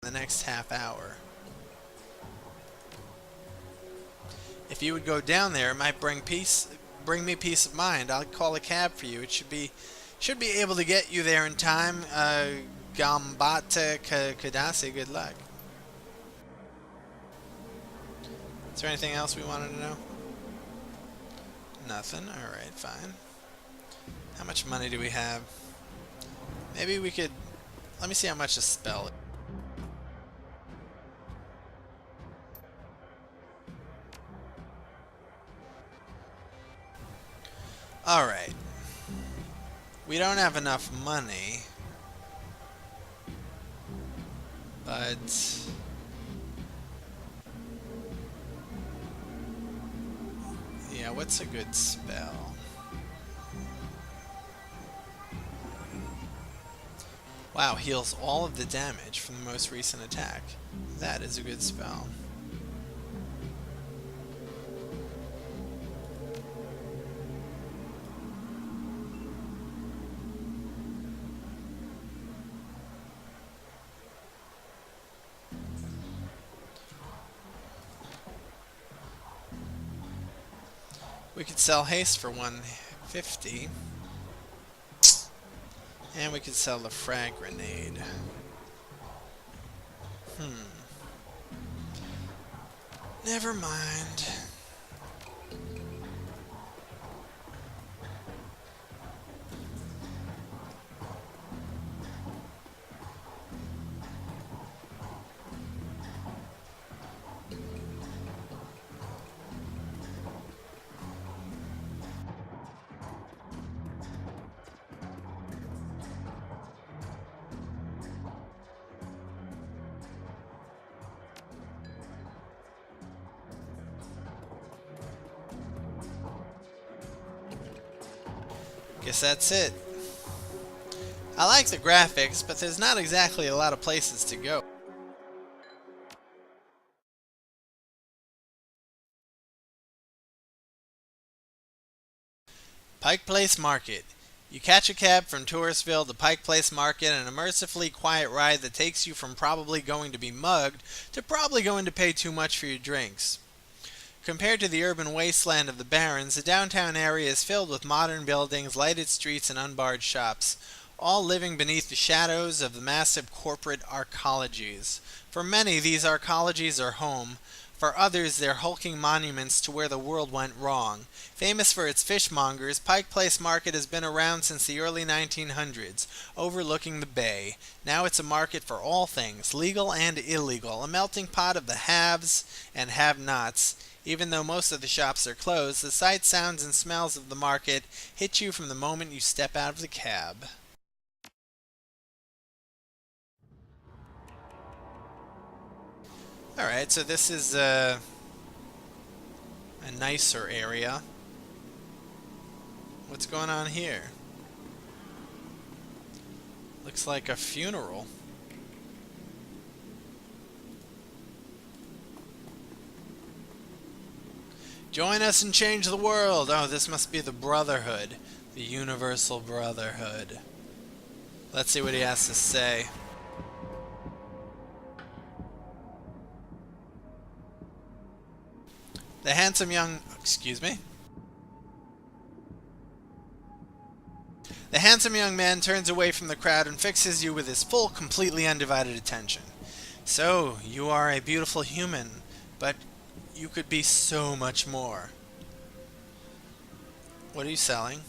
the next half hour. If you would go down there, it might bring me peace of mind. I'll call a cab for you. It should be able to get you there in time. Gambate Kadasi, good luck. Is there anything else we wanted to know? Nothing. Alright, fine. How much money do we have? Maybe we could... Let me see how much a spell is. Alright. We don't have enough money. But... yeah, what's a good spell? Wow, heals all of the damage from the most recent attack. That is a good spell. We could sell haste for 150. And we could sell the frag grenade. Never mind. Guess that's it. I like the graphics, but there's not exactly a lot of places to go. Pike Place Market. You catch a cab from Touristville to Pike Place Market, an immersively quiet ride that takes you from probably going to be mugged to probably going to pay too much for your drinks. Compared to the urban wasteland of the Barrens, the downtown area is filled with modern buildings, lighted streets, and unbarred shops, all living beneath the shadows of the massive corporate arcologies. For many, these arcologies are home. For others, they're hulking monuments to where the world went wrong. Famous for its fishmongers, Pike Place Market has been around since the early 1900s, overlooking the bay. Now it's a market for all things, legal and illegal, a melting pot of the haves and have-nots. Even though most of the shops are closed, the sights, sounds, and smells of the market hit you from the moment you step out of the cab. Alright, so this is a nicer area. What's going on here? Looks like a funeral. Join us and change the world! Oh, this must be the Brotherhood. The Universal Brotherhood. Let's see what he has to say. The handsome young... excuse me? The handsome young man turns away from the crowd and fixes you with his full, completely undivided attention. So, you are a beautiful human, but you could be so much more. What are you selling?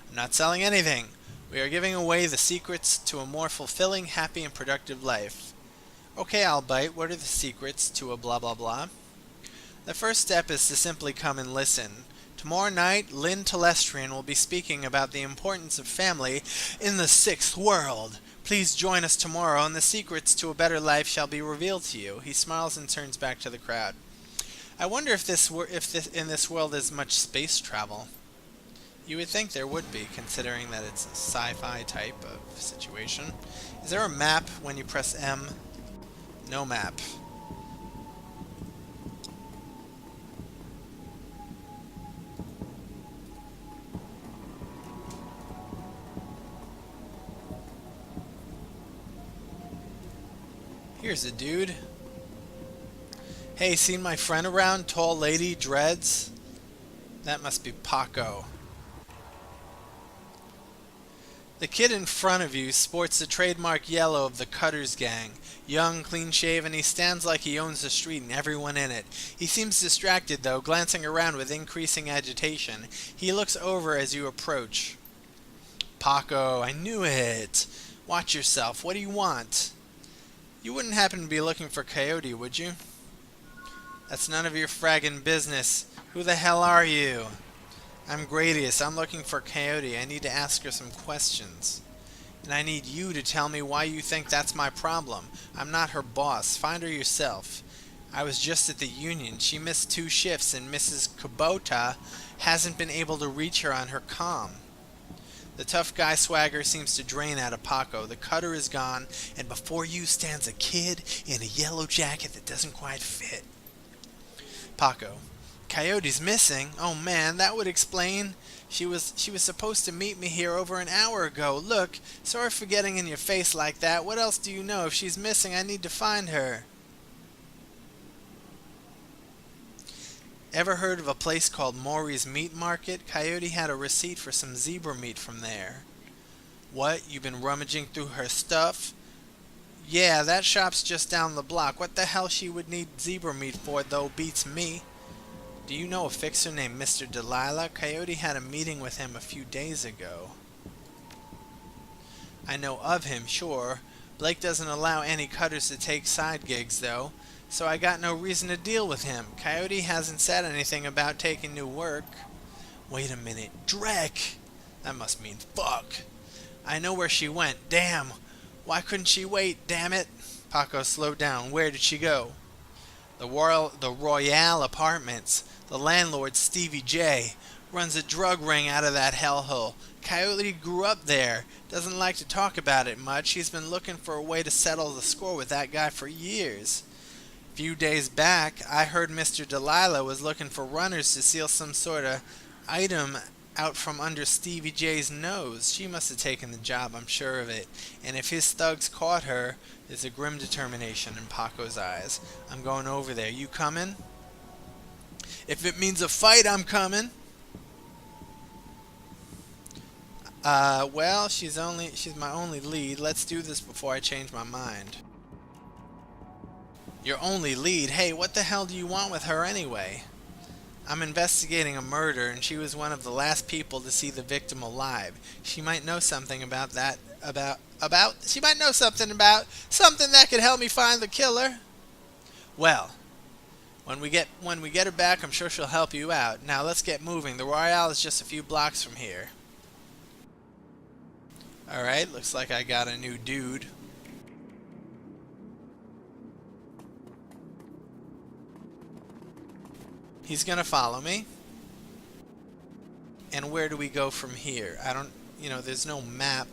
I'm not selling anything. We are giving away the secrets to a more fulfilling, happy, and productive life. Okay, I'll bite. What are the secrets to a blah blah blah? The first step is to simply come and listen. Tomorrow night, Lynn Telestrian will be speaking about the importance of family in the sixth world. Please join us tomorrow, and the secrets to a better life shall be revealed to you. He smiles and turns back to the crowd. I wonder if in this world is much space travel. You would think there would be, considering that it's a sci-fi type of situation. Is there a map when you press M? No map. Here's a dude. Hey, seen my friend around? Tall lady, dreads? That must be Paco. The kid in front of you sports the trademark yellow of the Cutters gang. Young, clean-shaven, he stands like he owns the street and everyone in it. He seems distracted, though, glancing around with increasing agitation. He looks over as you approach. Paco, I knew it. Watch yourself. What do you want? You wouldn't happen to be looking for Coyote, would you? That's none of your fraggin' business. Who the hell are you? I'm Gradius. I'm looking for Coyote. I need to ask her some questions. And I need you to tell me why you think that's my problem. I'm not her boss. Find her yourself. I was just at the union. She missed 2 shifts and Mrs. Kubota hasn't been able to reach her on her comm. The tough guy swagger seems to drain out of Paco. The cutter is gone, and before you stands a kid in a yellow jacket that doesn't quite fit. Paco. Coyote's missing? Oh man, that would explain. She was supposed to meet me here over an hour ago. Look, sorry for getting in your face like that. What else do you know? If she's missing, I need to find her. Ever heard of a place called Maury's Meat Market? Coyote had a receipt for some zebra meat from there. What? You've been rummaging through her stuff? Yeah, that shop's just down the block. What the hell she would need zebra meat for, though, beats me. Do you know a fixer named Mr. Delilah? Coyote had a meeting with him a few days ago. I know of him, sure. Blake doesn't allow any cutters to take side gigs, though, so I got no reason to deal with him. Coyote hasn't said anything about taking new work. Wait a minute. Drek! That must mean fuck. I know where she went. Damn! Why couldn't she wait? Damn it! Paco slowed down. Where did she go? The Royale Apartments. The landlord, Stevie J, runs a drug ring out of that hellhole. Coyote grew up there. Doesn't like to talk about it much. He's been looking for a way to settle the score with that guy for years. A few days back, I heard Mr. Delilah was looking for runners to steal some sort of item out from under Stevie J's nose. She must have taken the job, I'm sure of it. And if his thugs caught her, there's a grim determination in Paco's eyes. I'm going over there. You coming? If it means a fight, I'm coming. Well, she's my only lead. Let's do this before I change my mind. Your only lead? Hey, what the hell do you want with her anyway? I'm investigating a murder, and she was one of the last people to see the victim alive. She might know something about that, she might know something about something that could help me find the killer. Well, when we get her back, I'm sure she'll help you out. Now let's get moving. The Royale is just a few blocks from here. Alright, looks like I got a new dude. He's gonna follow me. And where do we go from here? I don't, there's no map.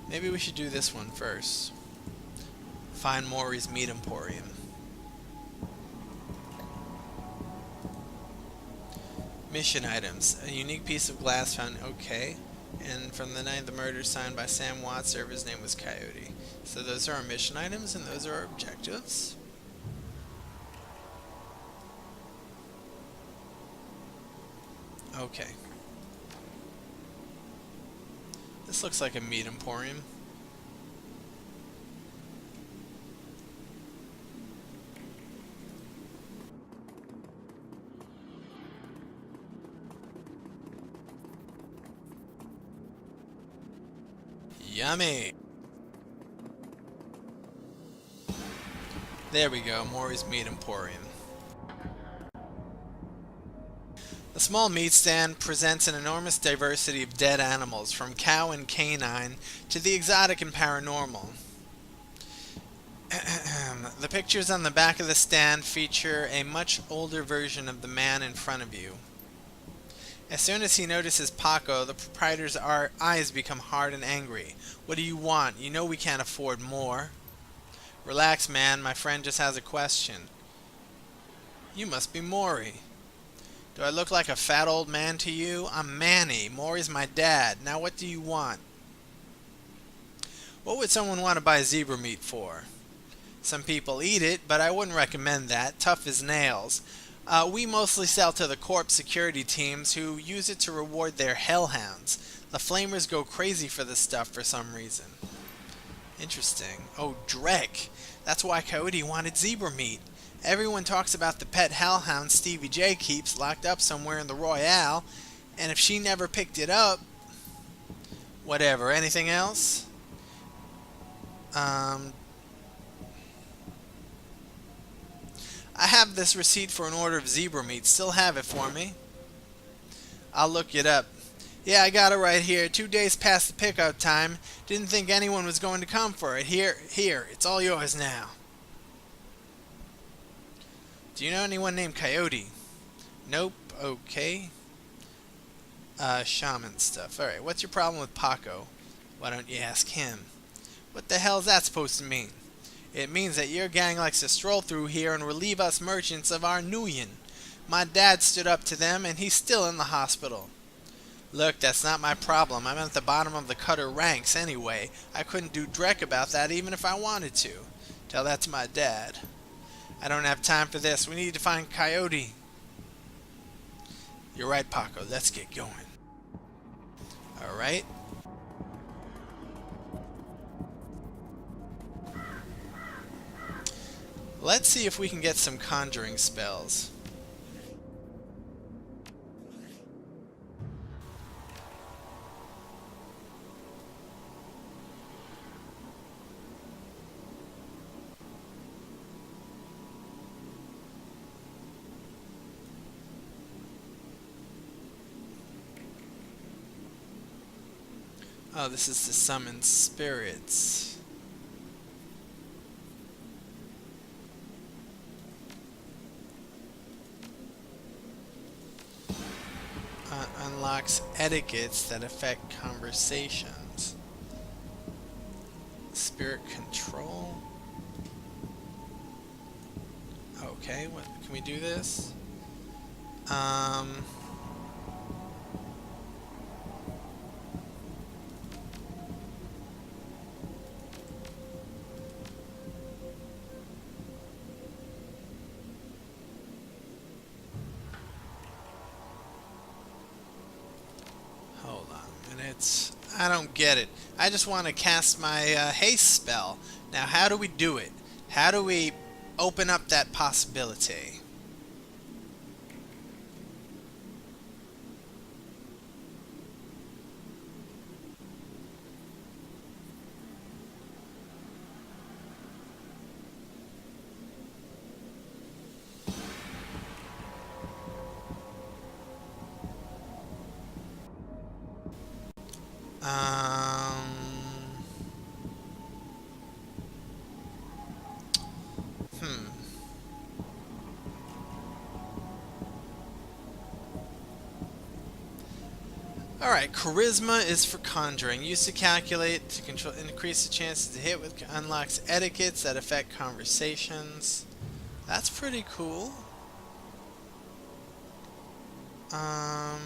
Maybe we should do this one first. Find Maury's Meat Emporium. Mission items. A unique piece of glass found. Okay. And from the night of the murder, signed by Sam Watts, server's name was Coyote. So those are our mission items, and those are our objectives. Okay. This looks like a meat emporium. Yummy! There we go, Maury's Meat Emporium. The small meat stand presents an enormous diversity of dead animals, from cow and canine to the exotic and paranormal. The pictures on the back of the stand feature a much older version of the man in front of you. As soon as he notices Paco, the proprietor's eyes become hard and angry. What do you want? You know we can't afford more. Relax, man. My friend just has a question. You must be Maury. Do I look like a fat old man to you? I'm Manny. Maury's my dad. Now what do you want? What would someone want to buy zebra meat for? Some people eat it, but I wouldn't recommend that. Tough as nails. We mostly sell to the corp security teams who use it to reward their hellhounds. The flamers go crazy for this stuff for some reason. Interesting. Oh, Drek. That's why Coyote wanted zebra meat. Everyone talks about the pet hellhound Stevie J keeps locked up somewhere in the Royale, and if she never picked it up... Whatever. Anything else? I have this receipt for an order of zebra meat. Still have it for me? I'll look it up. Yeah, I got it right here. 2 days past the pickup time. Didn't think anyone was going to come for it. Here. It's all yours now. Do you know anyone named Coyote? Nope. Okay. Shaman stuff. Alright, what's your problem with Paco? Why don't you ask him? What the hell is that supposed to mean? It means that your gang likes to stroll through here and relieve us merchants of our nuyen. My dad stood up to them, and he's still in the hospital. Look, that's not my problem. I'm at the bottom of the cutter ranks anyway. I couldn't do dreck about that even if I wanted to. Tell that to my dad. I don't have time for this. We need to find Coyote. You're right, Paco. Let's get going. Alright. Let's see if we can get some conjuring spells. Oh, this is to summon spirits. Unlocks etiquettes that affect conversations. Spirit control. Okay, what can we do this? Hold on a minute. I don't get it. I just want to cast my haste spell. Now, how do we do it? How do we open up that possibility? Alright, charisma is for conjuring. Used to calculate to control, increase the chances to hit with unlocks etiquettes that affect conversations. That's pretty cool. I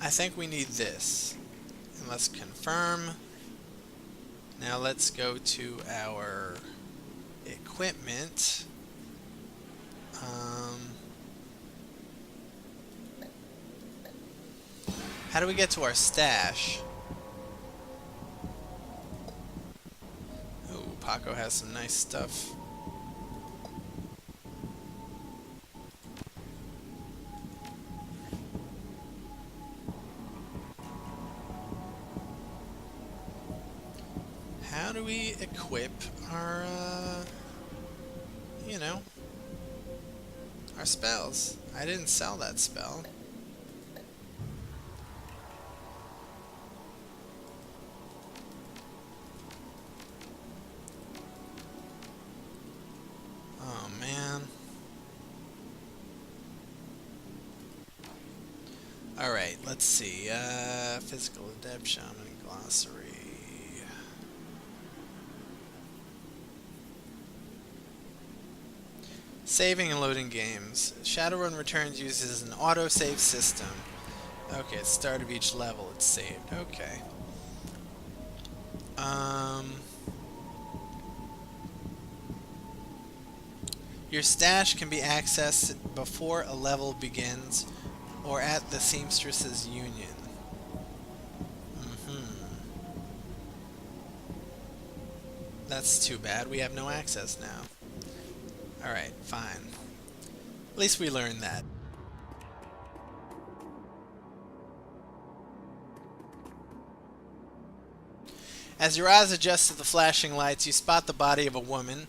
think we need this. And let's confirm. Now let's go to our equipment. How do we get to our stash? Oh, Paco has some nice stuff. How do we equip our, you know, our spells? I didn't sell that spell. Oh, man. Alright, let's see. Physical adept, shaman, glossary. Saving and loading games. Shadowrun Returns uses an autosave system. Okay, at the start of each level it's saved. Okay. Your stash can be accessed before a level begins or at the seamstress's union. That's too bad. We have no access now. Alright, fine. At least we learned that. As your eyes adjust to the flashing lights, you spot the body of a woman,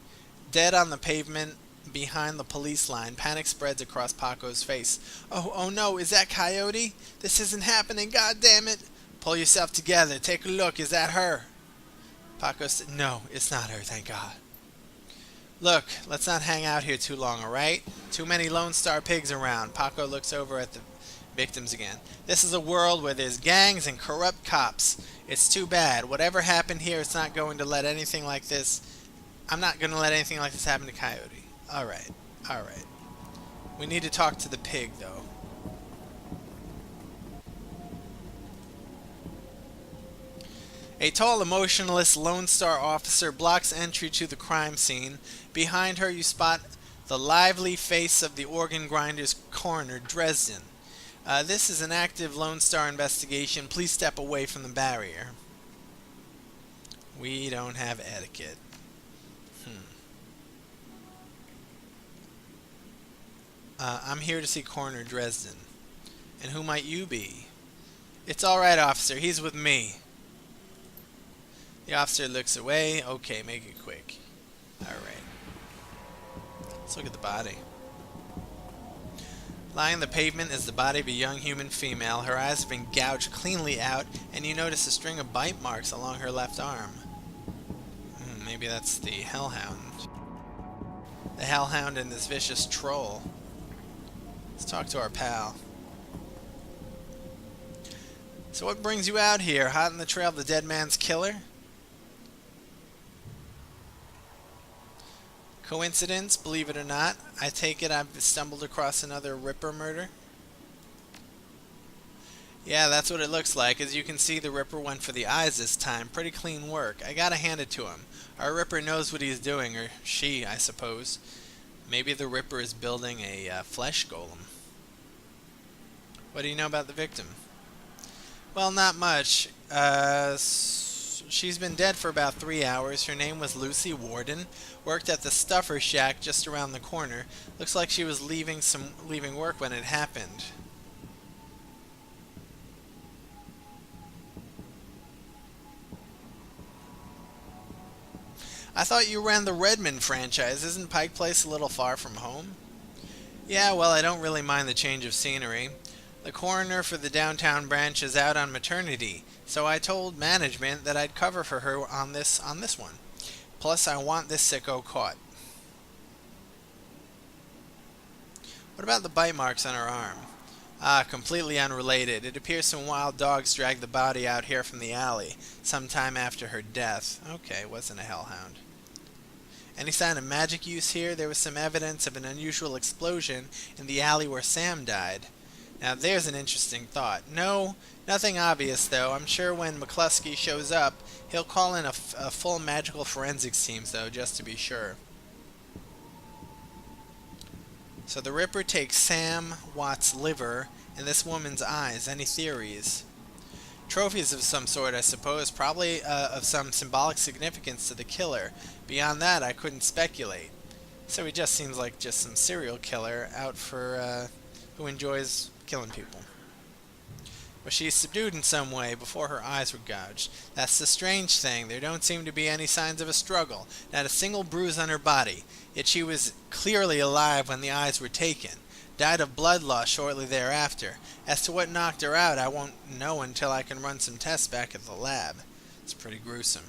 dead on the pavement behind the police line. Panic spreads across Paco's face. Oh no, is that Coyote? This isn't happening, god damn it! Pull yourself together, take a look, is that her? Paco said, no, it's not her, thank God. Look, let's not hang out here too long, alright? Too many Lone Star pigs around. Paco looks over at the victims again. This is a world where there's gangs and corrupt cops. It's too bad. Whatever happened here, it's not going to let anything like this... I'm not going to let anything like this happen to Coyote. Alright, alright. We need to talk to the pig, though. A tall, emotionless Lone Star officer blocks entry to the crime scene. Behind her, you spot the lively face of the organ grinder's coroner, Dresden. This is an active Lone Star investigation. Please step away from the barrier. We don't have etiquette. I'm here to see Coroner Dresden. And who might you be? It's alright, officer. He's with me. The officer looks away. Okay, make it quick. Alright. Let's look at the body. Lying on the pavement is the body of a young human female. Her eyes have been gouged cleanly out, and you notice a string of bite marks along her left arm. Maybe that's the hellhound. The hellhound and this vicious troll. Let's talk to our pal. So what brings you out here? Hot on the trail of the dead man's killer? Coincidence, believe it or not. I take it I've stumbled across another Ripper murder. Yeah, that's what it looks like. As you can see, the Ripper went for the eyes this time. Pretty clean work. I gotta hand it to him. Our Ripper knows what he's doing, or she, I suppose. Maybe the Ripper is building a flesh golem. What do you know about the victim? Well, not much. She's been dead for about 3 hours. Her name was Lucy Warden. Worked at the Stuffer Shack just around the corner. Looks like she was leaving work when it happened. I thought you ran the Redmond franchise. Isn't Pike Place a little far from home? Yeah, well, I don't really mind the change of scenery. The coroner for the downtown branch is out on maternity, so I told management that I'd cover for her on this one. Plus, I want this sicko caught. What about the bite marks on her arm? Ah, completely unrelated. It appears some wild dogs dragged the body out here from the alley, sometime after her death. Okay, wasn't a hellhound. Any sign of magic use here? There was some evidence of an unusual explosion in the alley where Sam died. Now there's an interesting thought. No, nothing obvious though. I'm sure when McCluskey shows up, he'll call in a full magical forensics team though, just to be sure. So the Ripper takes Sam Watt's liver and this woman's eyes. Any theories? Trophies of some sort, I suppose. Probably of some symbolic significance to the killer. Beyond that, I couldn't speculate. So he just seems like just some serial killer out for who enjoys killing people. Was she subdued in some way before her eyes were gouged? That's the strange thing. There don't seem to be any signs of a struggle. Not a single bruise on her body. Yet she was clearly alive when the eyes were taken. Died of blood loss shortly thereafter. As to what knocked her out, I won't know until I can run some tests back at the lab. It's pretty gruesome.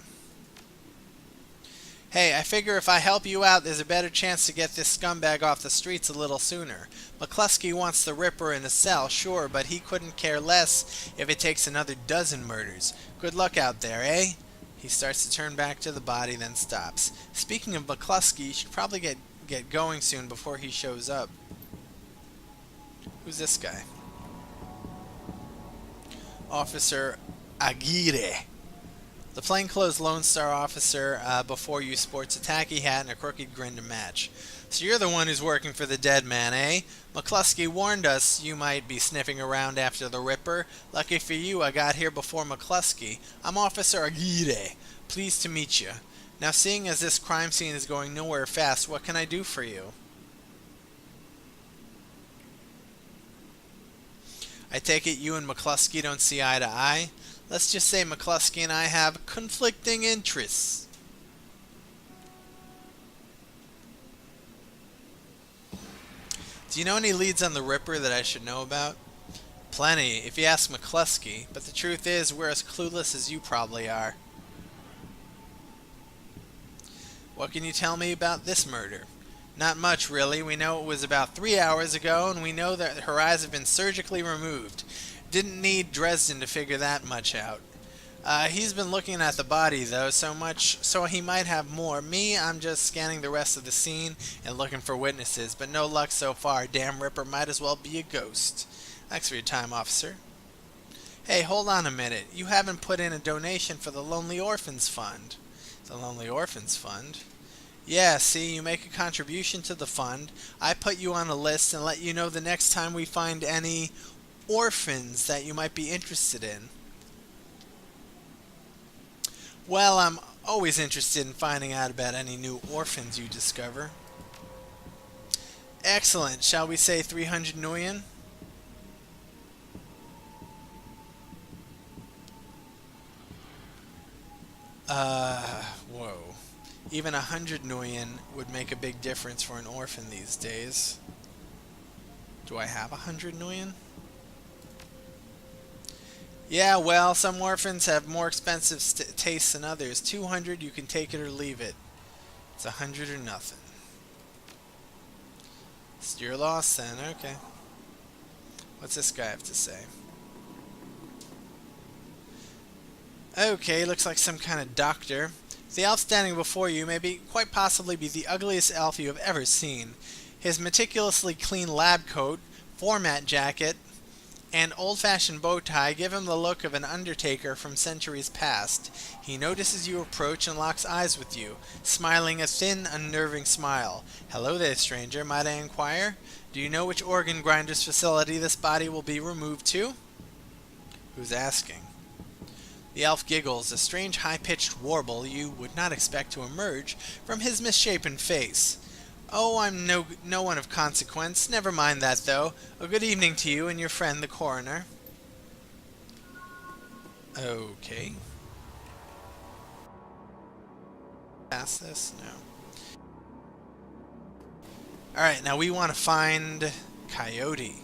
Hey, I figure if I help you out, there's a better chance to get this scumbag off the streets a little sooner. McCluskey wants the Ripper in a cell, sure, but he couldn't care less if it takes another dozen murders. Good luck out there, eh? He starts to turn back to the body, then stops. Speaking of McCluskey, you should probably get get going soon before he shows up. Who's this guy? Officer Aguirre. The plainclothes Lone Star officer before you sports a tacky hat and a crooked grin to match. So you're the one who's working for the dead man, eh? McCluskey warned us you might be sniffing around after the Ripper. Lucky for you, I got here before McCluskey. I'm Officer Aguirre. Pleased to meet you. Now, seeing as this crime scene is going nowhere fast, what can I do for you? I take it you and McCluskey don't see eye to eye? Let's just say McCluskey and I have conflicting interests. Do you know any leads on the Ripper that I should know about? Plenty, if you ask McCluskey, but the truth is we're as clueless as you probably are. What can you tell me about this murder? Not much, really. We know it was about 3 hours ago, and we know that her eyes have been surgically removed. Didn't need Dresden to figure that much out. He's been looking at the body, though, so he might have more. Me, I'm just scanning the rest of the scene and looking for witnesses, but no luck so far. Damn Ripper might as well be a ghost. Thanks for your time, officer. Hey, hold on a minute. You haven't put in a donation for the Lonely Orphans Fund. The Lonely Orphans Fund? Yeah, see, you make a contribution to the fund. I put you on a list and let you know the next time we find any orphans that you might be interested in. Well, I'm always interested in finding out about any new orphans you discover. Excellent. Shall we say 300 million? Whoa. Even 100 million would make a big difference for an orphan these days. Do I have 100 million? Yeah, well, some orphans have more expensive tastes than others. 200, you can take it or leave it. It's 100 or nothing. It's your loss then, okay. What's this guy have to say? Okay, looks like some kind of doctor. The elf standing before you may quite possibly be the ugliest elf you have ever seen. His meticulously clean lab coat, format jacket, and old-fashioned bow tie give him the look of an undertaker from centuries past. He notices you approach and locks eyes with you, smiling a thin, unnerving smile. Hello there, stranger, might I inquire? Do you know which organ grinder's facility this body will be removed to? Who's asking? The elf giggles, a strange high-pitched warble you would not expect to emerge from his misshapen face. Oh, I'm no one of consequence. Never mind that, though. A good evening to you and your friend, the coroner. Okay. Pass this? No. Alright, now we want to find Coyote.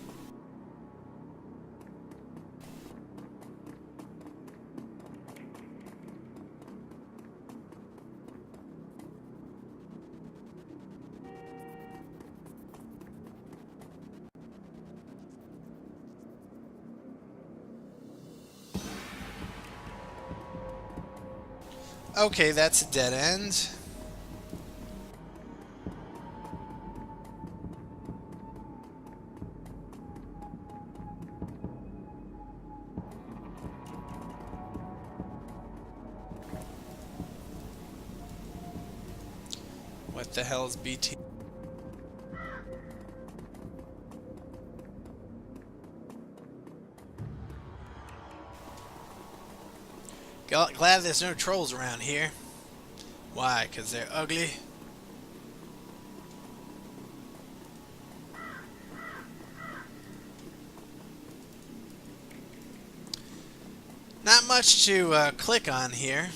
Okay, that's a dead end. What the hell is BT? Glad there's no trolls around here. Why? 'Cause they're ugly? Not much to click on here.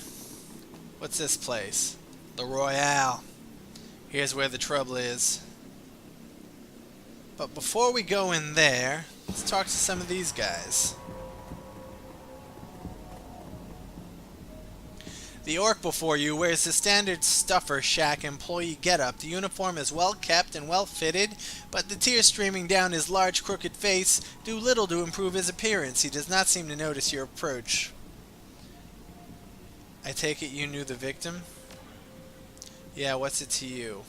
What's this place? The Royale. Here's where the trouble is. But before we go in there, let's talk to some of these guys. The orc before you wears the standard stuffer shack employee getup. The uniform is well kept and well fitted, but the tears streaming down his large crooked face do little to improve his appearance. He does not seem to notice your approach. I take it you knew the victim? Yeah, what's it to you?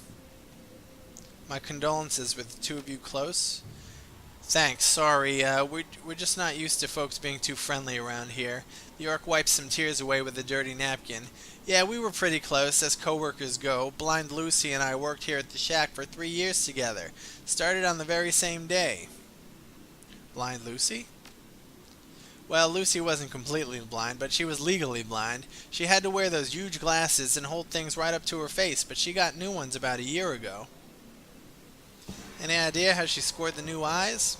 My condolences with the two of you close. Thanks, sorry, we're just not used to folks being too friendly around here. The orc wipes some tears away with a dirty napkin. Yeah, we were pretty close, as co-workers go. Blind Lucy and I worked here at the shack for 3 years together. Started on the very same day. Blind Lucy? Well, Lucy wasn't completely blind, but she was legally blind. She had to wear those huge glasses and hold things right up to her face, but she got new ones about a year ago. Any idea how she scored the new eyes?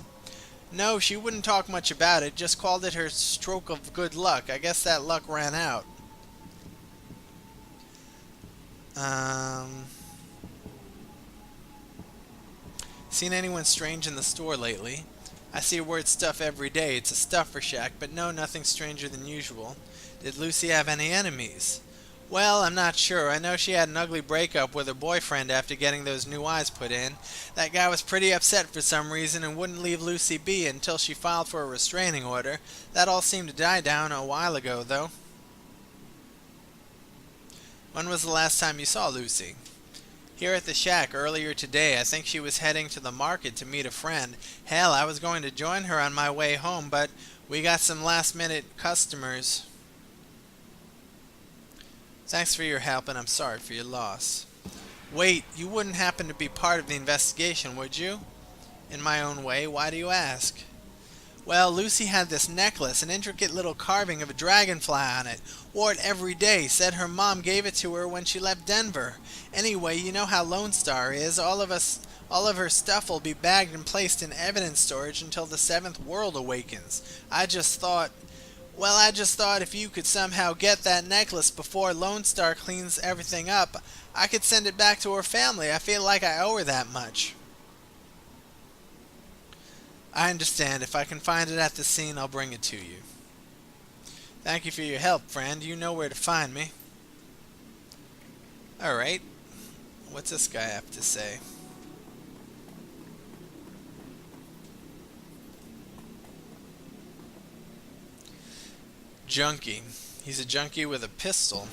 No, she wouldn't talk much about it, just called it her stroke of good luck. I guess that luck ran out. Seen anyone strange in the store lately? I see word stuff every day. It's a stuffer shack, but no, nothing stranger than usual. Did Lucy have any enemies? Well, I'm not sure. I know she had an ugly breakup with her boyfriend after getting those new eyes put in. That guy was pretty upset for some reason and wouldn't leave Lucy be until she filed for a restraining order. That all seemed to die down a while ago, though. When was the last time you saw Lucy? Here at the shack earlier today. I think she was heading to the market to meet a friend. Hell, I was going to join her on my way home, but we got some last-minute customers. Thanks for your help, and I'm sorry for your loss. Wait, you wouldn't happen to be part of the investigation, would you? In my own way, why do you ask? Well, Lucy had this necklace, an intricate little carving of a dragonfly on it. Wore it every day, said her mom gave it to her when she left Denver. Anyway, you know how Lone Star is. All of her stuff will be bagged and placed in evidence storage until the seventh world awakens. I just thought if you could somehow get that necklace before Lone Star cleans everything up, I could send it back to her family. I feel like I owe her that much. I understand. If I can find it at the scene, I'll bring it to you. Thank you for your help, friend. You know where to find me. Alright. What's this guy have to say? Junkie. He's a junkie with a pistol.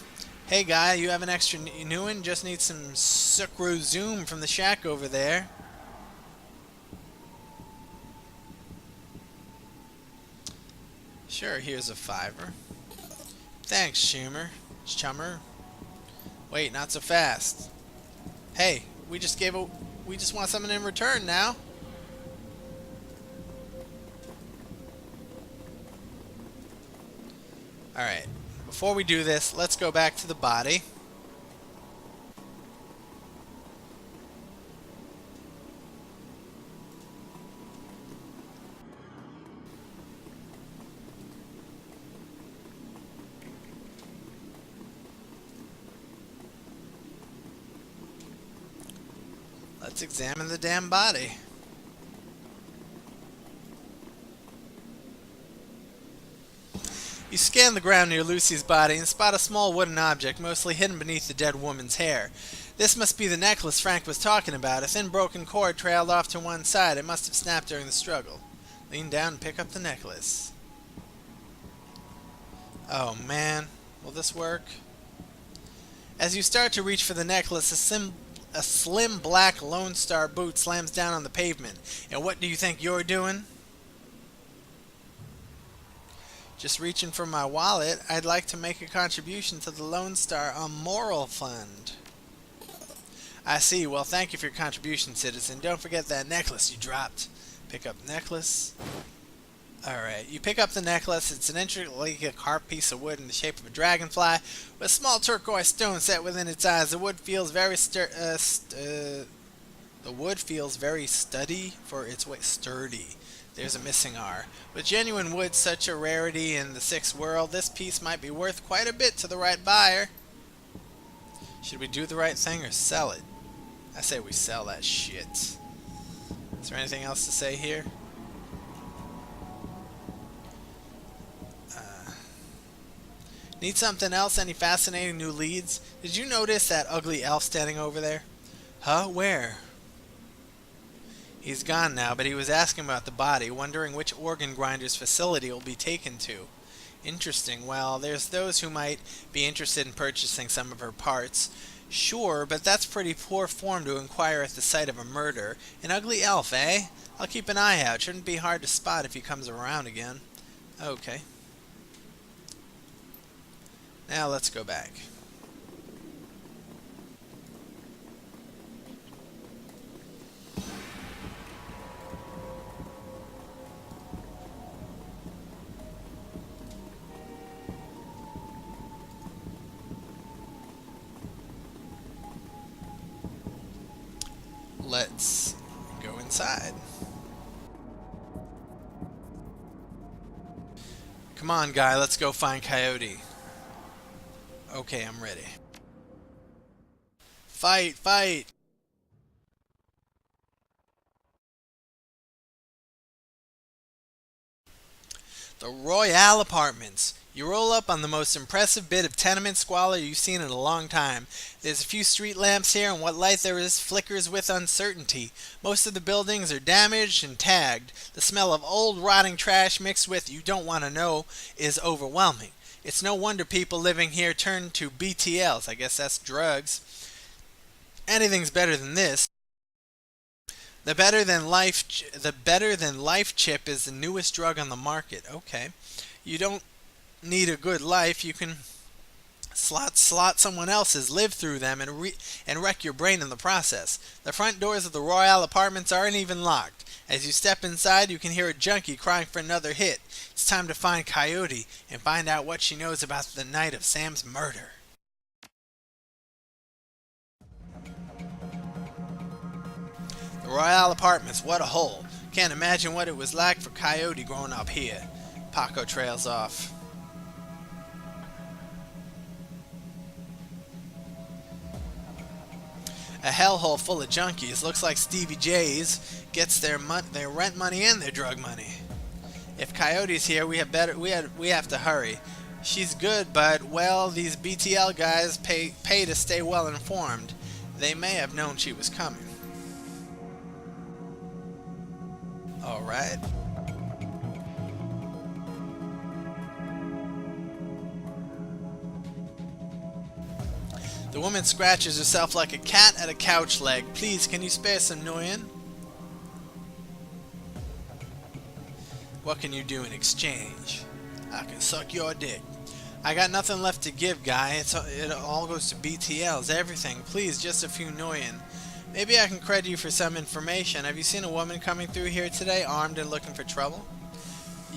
Hey guy, you have an extra new one? Just need some sucro zoom from the shack over there. Sure, here's a $5. Thanks, Chummer. Wait, not so fast. Hey, we just want something in return now. Alright, before we do this, let's go back to the body. Let's examine the damn body. You scan the ground near Lucy's body and spot a small wooden object mostly hidden beneath the dead woman's hair. This must be the necklace Frank was talking about. A thin broken cord trailed off to one side. It must have snapped during the struggle. Lean down and pick up the necklace. Oh man, will this work? As you start to reach for the necklace, a slim black Lone Star boot slams down on the pavement. And what do you think you're doing? Just reaching for my wallet. I'd like to make a contribution to the Lone Star Moral Fund. I see. Well, thank you for your contribution, citizen. Don't forget that necklace you dropped. Pick up necklace. Alright, you pick up the necklace. It's an intricately carved piece of wood in the shape of a dragonfly with a small turquoise stone set within its eyes. The wood feels very sturdy. There's a missing R. With genuine wood such a rarity in the sixth world, this piece might be worth quite a bit to the right buyer. Should we do the right thing or sell it? I say we sell that shit. Is there anything else to say here? Need something else? Any fascinating new leads? Did you notice that ugly elf standing over there? Huh? Where? He's gone now, but he was asking about the body, wondering which organ grinder's facility it will be taken to. Interesting. Well, there's those who might be interested in purchasing some of her parts. Sure, but that's pretty poor form to inquire at the site of a murder. An ugly elf, eh? I'll keep an eye out. Shouldn't be hard to spot if he comes around again. Okay. Now let's go back. Let's go inside. Come on, guy, let's go find Coyote. Okay, I'm ready. Fight, fight! The Royale Apartments. You roll up on the most impressive bit of tenement squalor you've seen in a long time. There's a few street lamps here, and what light there is flickers with uncertainty. Most of the buildings are damaged and tagged. The smell of old, rotting trash mixed with you don't want to know is overwhelming. It's no wonder people living here turn to BTLs. I guess that's drugs. Anything's better than this. The better than life chip is the newest drug on the market. Okay. You don't need a good life. You can slot someone else's, live through them, and wreck your brain in the process. The front doors of the Royale Apartments aren't even locked. As you step inside, you can hear a junkie crying for another hit. It's time to find Coyote and find out what she knows about the night of Sam's murder. The Royale Apartments, what a hole. Can't imagine what it was like for Coyote growing up here. Paco trails off. A hellhole full of junkies. Looks like Stevie J's gets their rent money and their drug money. If Coyote's here, we have to hurry. She's good, but well, these BTL guys pay to stay well informed. They may have known she was coming. All right. The woman scratches herself like a cat at a couch leg. Please, can you spare some noyan? What can you do in exchange? I can suck your dick. I got nothing left to give, guy. It all goes to BTLs, everything. Please, just a few noyan. Maybe I can credit you for some information. Have you seen a woman coming through here today, armed and looking for trouble?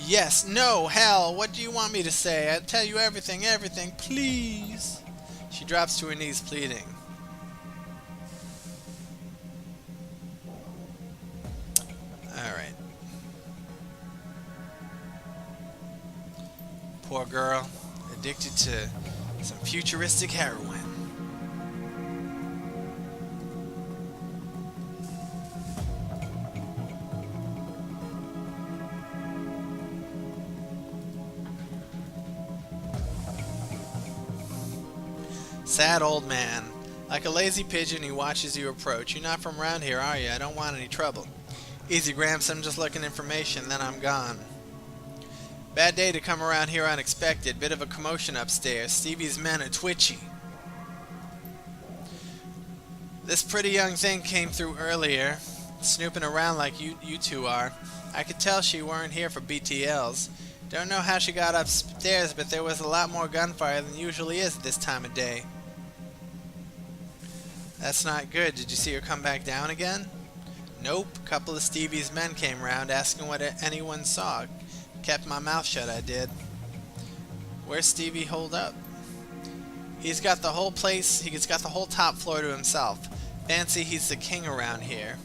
Yes, no, hell, what do you want me to say? I'll tell you everything, please. She drops to her knees, pleading. Alright. Poor girl, addicted to some futuristic heroin. Sad old man. Like a lazy pigeon, he watches you approach. You're not from around here, are you? I don't want any trouble. Easy, Gramps. I'm just looking information, then I'm gone. Bad day to come around here unexpected. Bit of a commotion upstairs. Stevie's men are twitchy. This pretty young thing came through earlier, snooping around like you two are. I could tell she weren't here for BTLs. Don't know how she got upstairs, but there was a lot more gunfire than usually is at this time of day. That's not good. Did you see her come back down again? Nope. A couple of Stevie's men came round asking what anyone saw. Kept my mouth shut, I did. Where's Stevie holed up? He's got the whole place, he's got the whole top floor to himself. Fancy he's the king around here.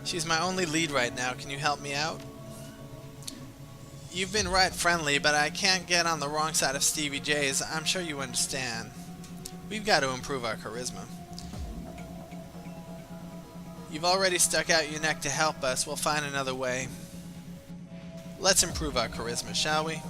She's my only lead right now. Can you help me out? You've been right friendly, but I can't get on the wrong side of Stevie J's. I'm sure you understand. We've got to improve our charisma. You've already stuck out your neck to help us. We'll find another way. Let's improve our charisma, shall we?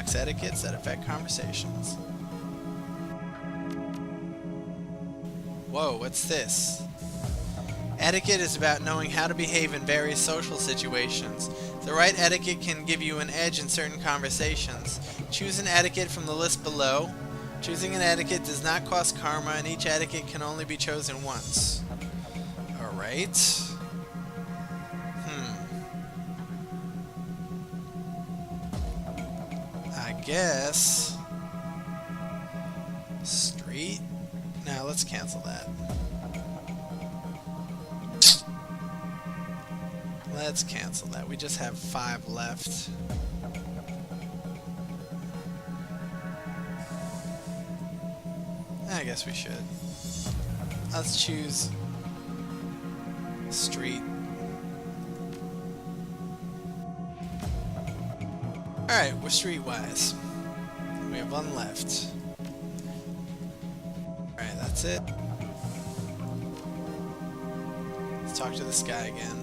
unlocks etiquettes that affect conversations. Whoa, what's this? Etiquette is about knowing how to behave in various social situations. The right etiquette can give you an edge in certain conversations. Choose an etiquette from the list below. Choosing an etiquette does not cost karma, and each etiquette can only be chosen once. Alright. I guess... Street? No, let's cancel that. Let's cancel that. We just have 5 left. I guess we should. Let's choose street. Alright, we're streetwise. We have 1 left. Alright, that's it. Let's talk to this guy again.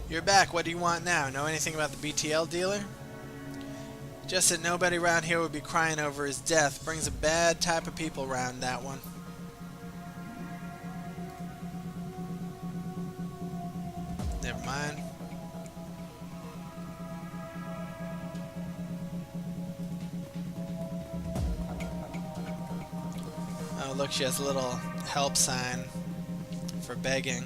You're back. What do you want now? Know anything about the BTL dealer? Just that nobody around here would be crying over his death. Brings a bad type of people around, that one. Never mind. Oh, look, she has a little help sign for begging.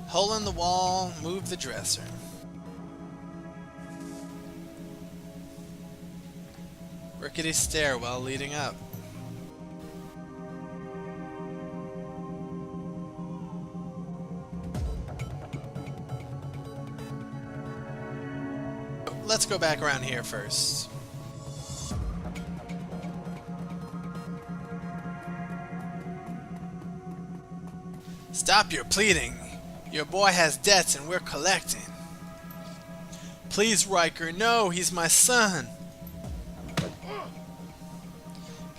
Hole in the wall, move the dresser. Rickety stairwell leading up. Let's go back around here first. Stop your pleading. Your boy has debts and we're collecting. Please, Riker, no, he's my son.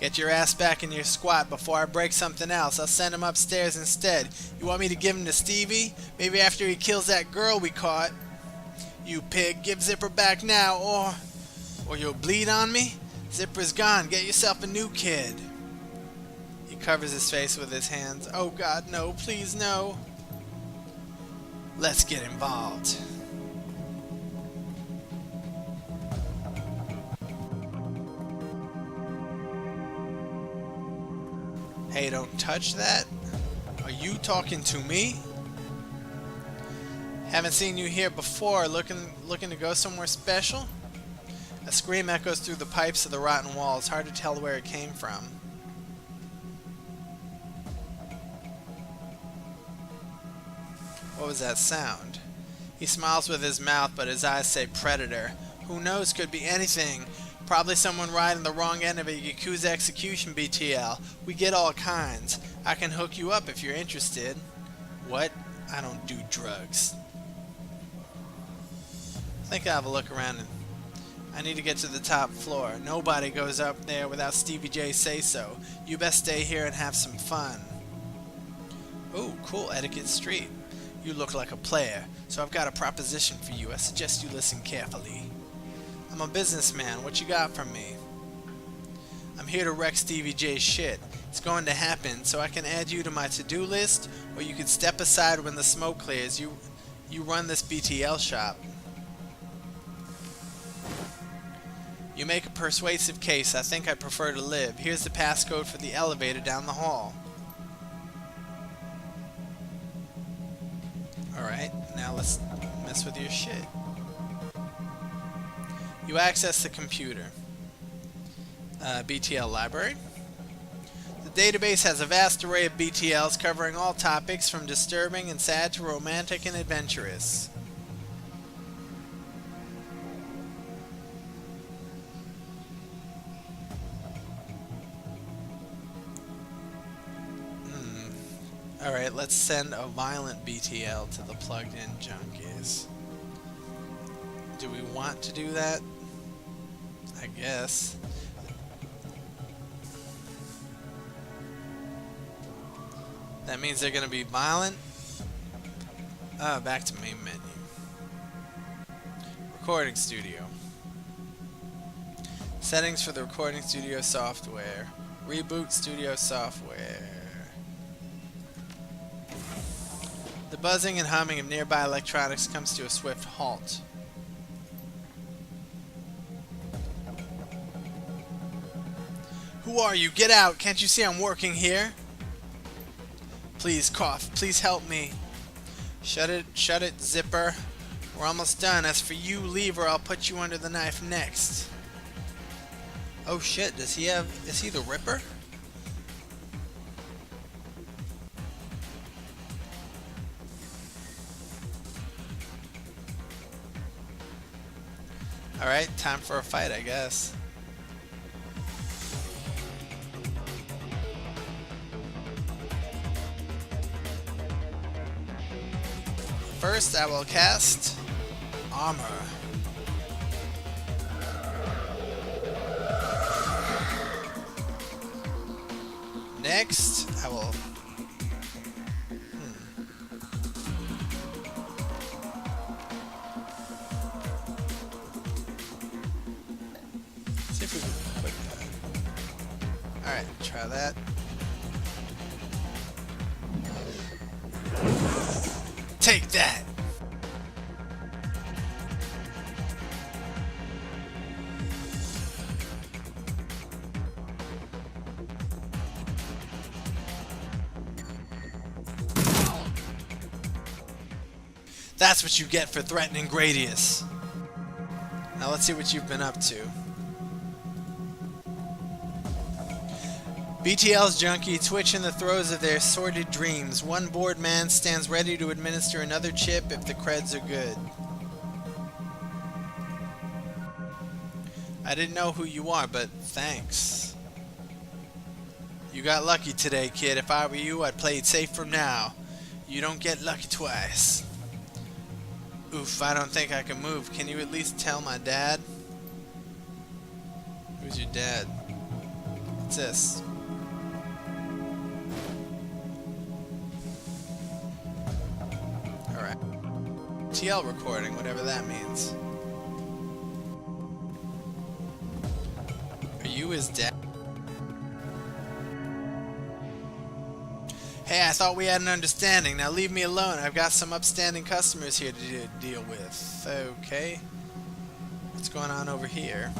Get your ass back in your squat before I break something else. I'll send him upstairs instead. You want me to give him to Stevie? Maybe after he kills that girl we caught. You pig, give Zipper back now, or you'll bleed on me? Zipper's gone. Get yourself a new kid. He covers his face with his hands. Oh God, no, please no. Let's get involved. Hey, don't touch that. Are you talking to me? Haven't seen you here before. Looking to go somewhere special? A scream echoes through the pipes of the rotten wall. It's hard to tell where it came from. What was that sound? He smiles with his mouth, but his eyes say predator. Who knows? Could be anything. Probably someone riding the wrong end of a Yakuza execution BTL. We get all kinds. I can hook you up if you're interested. What? I don't do drugs. I think I'll have a look around. I need to get to the top floor. Nobody goes up there without Stevie J say so. You best stay here and have some fun. Ooh, cool. Etiquette Street. You look like a player, so I've got a proposition for you. I suggest you listen carefully. I'm a businessman. What you got from me? I'm here to wreck Stevie J's shit. It's going to happen, so I can add you to my to-do list, or you can step aside when the smoke clears. You run this BTL shop. You make a persuasive case. I think I'd prefer to live. Here's the passcode for the elevator down the hall. Alright, now let's mess with your shit. You access the computer. BTL library. The database has a vast array of BTLs covering all topics from disturbing and sad to romantic and adventurous. Alright, let's send a violent BTL to the plugged-in junkies. Do we want to do that? guess. That means they're gonna be violent. Back to main menu. Recording studio. Settings for the recording studio software. Reboot studio software. The buzzing and humming of nearby electronics comes to a swift halt. Who are you? Get out! Can't you see I'm working here? Please, cough. Please help me. Shut it, zipper. We're almost done. As for you, leave or I'll put you under the knife next. Oh shit, is he the Ripper? Alright, time for a fight, I guess. First, I will cast Armor. Next, I will... See if we can put that. Alright, try that. Take that! That's what you get for threatening Gradius. Now let's see what you've been up to. BTL's junkie twitch in the throes of their sordid dreams. One bored man stands ready to administer another chip if the creds are good. I didn't know who you are, but thanks. You got lucky today, kid. If I were you, I'd play it safe from now. You don't get lucky twice. Oof, I don't think I can move. Can you at least tell my dad? Who's your dad? What's this? Alright. TL recording, whatever that means. Are you his dad? Hey, I thought we had an understanding. Now leave me alone. I've got some upstanding customers here to deal with. Okay. What's going on over here?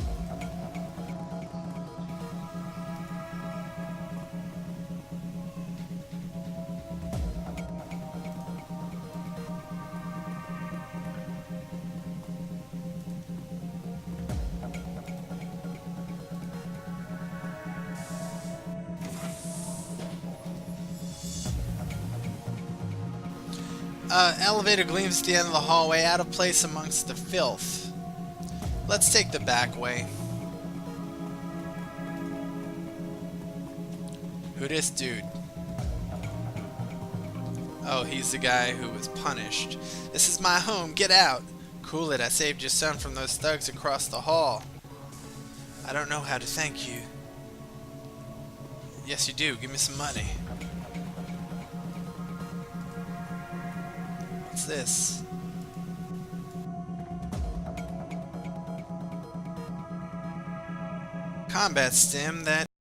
Elevator gleams at the end of the hallway, out of place amongst the filth. Let's take the back way. Who this dude? Oh, he's the guy who was punished. This is my home, get out! Cool it, I saved your son from those thugs across the hall. I don't know how to thank you. Yes you do, give me some money. What's this? Combat stim that